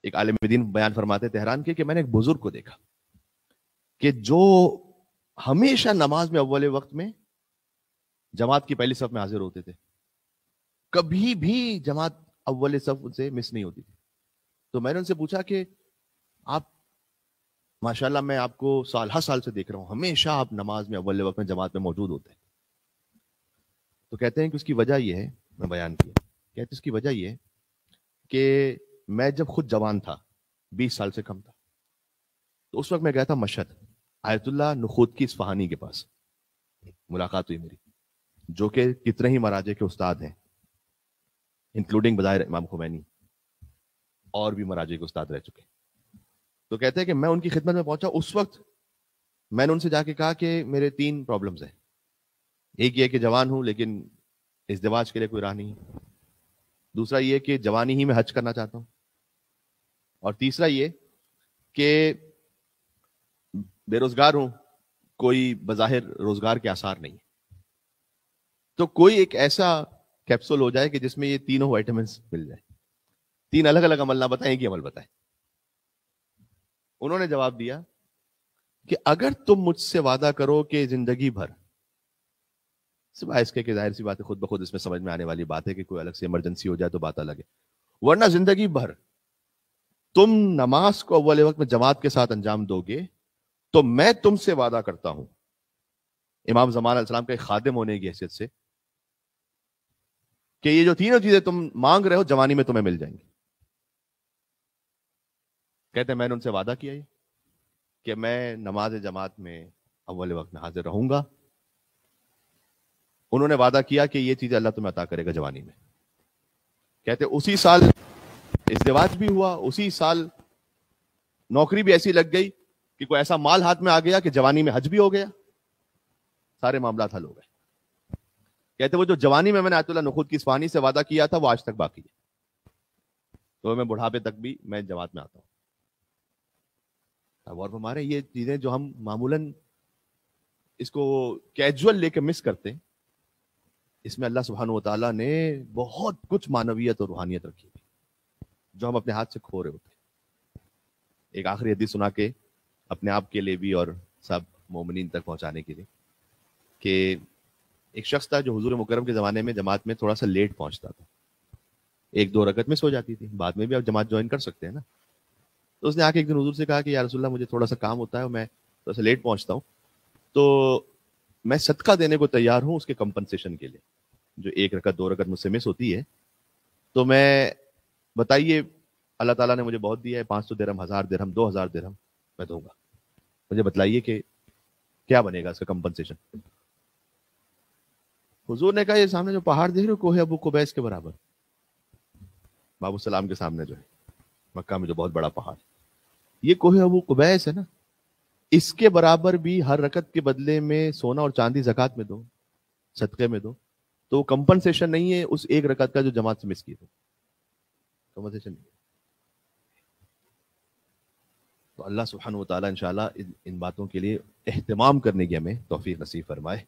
ایک عالم دین بیان فرماتے تہران کے کہ میں نے ایک بزرگ کو دیکھا کہ جو ہمیشہ نماز میں اول وقت میں جماعت کی پہلی صف میں حاضر ہوتے تھے، کبھی بھی جماعت اول صف ان سے مس نہیں ہوتی تھی. تو میں نے ان سے پوچھا کہ آپ ماشاءاللہ میں آپ کو ہر سال سے دیکھ رہا ہوں، ہمیشہ آپ نماز میں اول وقت میں جماعت میں موجود ہوتے ہیں. تو کہتے ہیں کہ اس کی وجہ یہ ہے، میں بیان کیا، کہتے ہیں اس کی وجہ یہ ہے کہ میں جب خود جوان تھا، 20 سال سے کم تھا، تو اس وقت میں گیا تھا مشہد، آیت اللہ نخود کی اصفہانی کے پاس ملاقات ہوئی میری، جو کہ کتنے ہی مراجع کے استاد ہیں، انکلوڈنگ بظاہر امام خمینی، اور بھی مراجع کے استاد رہ چکے. تو کہتے ہیں کہ میں ان کی خدمت میں پہنچا، اس وقت میں نے ان سے جا کے کہا کہ میرے 3 پرابلمز ہیں. ایک یہ کہ جوان ہوں لیکن ازدواج کے لیے کوئی راہ نہیں ہے، دوسرا یہ کہ جوانی ہی میں حج کرنا چاہتا ہوں، اور تیسرا یہ کہ بے روزگار ہوں، کوئی بظاہر روزگار کے آثار نہیں. تو کوئی ایک ایسا کیپسول ہو جائے کہ جس میں یہ تینوں وائٹامنس مل جائے. 3 الگ الگ عمل نہ بتائیں، ایک ہی عمل بتائیں. انہوں نے جواب دیا کہ اگر تم مجھ سے وعدہ کرو کہ زندگی بھر، سوائے اس کے کہ ظاہر سی بات ہے خود بخود اس میں سمجھ میں آنے والی بات ہے کہ کوئی الگ سے ایمرجنسی ہو جائے تو بات الگ ہے، ورنہ زندگی بھر تم نماز کو اول وقت میں جماعت کے ساتھ انجام دو گے تو میں تم سے وعدہ کرتا ہوں امام زمان علیہ السلام کے ایک خادم ہونے کی حیثیت سے کہ یہ جو تینوں چیزیں تم مانگ رہے ہو جوانی میں تمہیں مل جائیں گی. کہتے ہیں میں نے ان سے وعدہ کیا یہ کہ میں نماز جماعت میں اول وقت میں حاضر رہوں گا. انہوں نے وعدہ کیا کہ یہ چیزیں اللہ تمہیں عطا کرے گا جوانی میں. کہتے اسی سال ازدواج بھی ہوا، اسی سال نوکری بھی ایسی لگ گئی کہ کوئی ایسا مال ہاتھ میں آ گیا کہ جوانی میں حج بھی ہو گیا، سارے معاملات حل ہو گئے. کہتے وہ جو جوانی میں نے آیت اللہ نخود کی اصفہانی سے وعدہ کیا تھا وہ آج تک باقی ہے، تو میں بڑھاپے تک بھی میں جماعت میں آتا ہوں. اور ہمارے یہ چیزیں جو ہم معمولاً اس کو کیجول لے کے مس کرتے ہیں، اس میں اللہ سبحانہ و تعالیٰ نے بہت کچھ معنویت اور روحانیت رکھی ہے جو ہم اپنے ہاتھ سے کھو رہے ہوتے ہیں. ایک آخری حدیث سنا کے اپنے آپ کے لیے بھی اور سب مومنین تک پہنچانے کے لیے، کہ ایک شخص تھا جو حضور مکرم کے زمانے میں جماعت میں تھوڑا سا لیٹ پہنچتا تھا، 1-2 رکعت میں سو جاتی تھی، بعد میں بھی آپ جماعت جوائن کر سکتے ہیں نا. تو اس نے آ کے ایک دن حضور سے کہا کہ یا رسول اللہ مجھے تھوڑا سا کام ہوتا ہے اور میں تھوڑا سا لیٹ پہنچتا ہوں، تو میں صدقہ دینے کو تیار ہوں اس کے کمپنسیشن کے لیے، جو 1 رکعت 2 رکعت مجھ سے مس ہوتی ہے، تو میں بتائیے اللہ تعالیٰ نے مجھے بہت دیا ہے، 500 درہم، 1000 درہم، 2000 درہم میں دوں گا، مجھے بتلائیے کہ کیا بنے گا اس کا کمپنسیشن. حضور نے کہا یہ سامنے جو پہاڑ دیکھ رہے ہو کوہ ابو قبیس کے برابر، باب السلام کے سامنے جو ہے مکہ میں جو بہت بڑا پہاڑ، یہ کوہ ابو قبیس ہے نا، اس کے برابر بھی ہر رکعت کے بدلے میں سونا اور چاندی زکات میں دو، صدقے میں دو، تو کمپنسیشن نہیں ہے اس 1 رکعت کا جو جماعت سے مس کی تھی، کمپنسیشن نہیں. تو اللہ سبحانہ و تعالیٰ انشاءاللہ ان باتوں کے لیے اہتمام کرنے کی ہمیں توفیق نصیب فرمائے.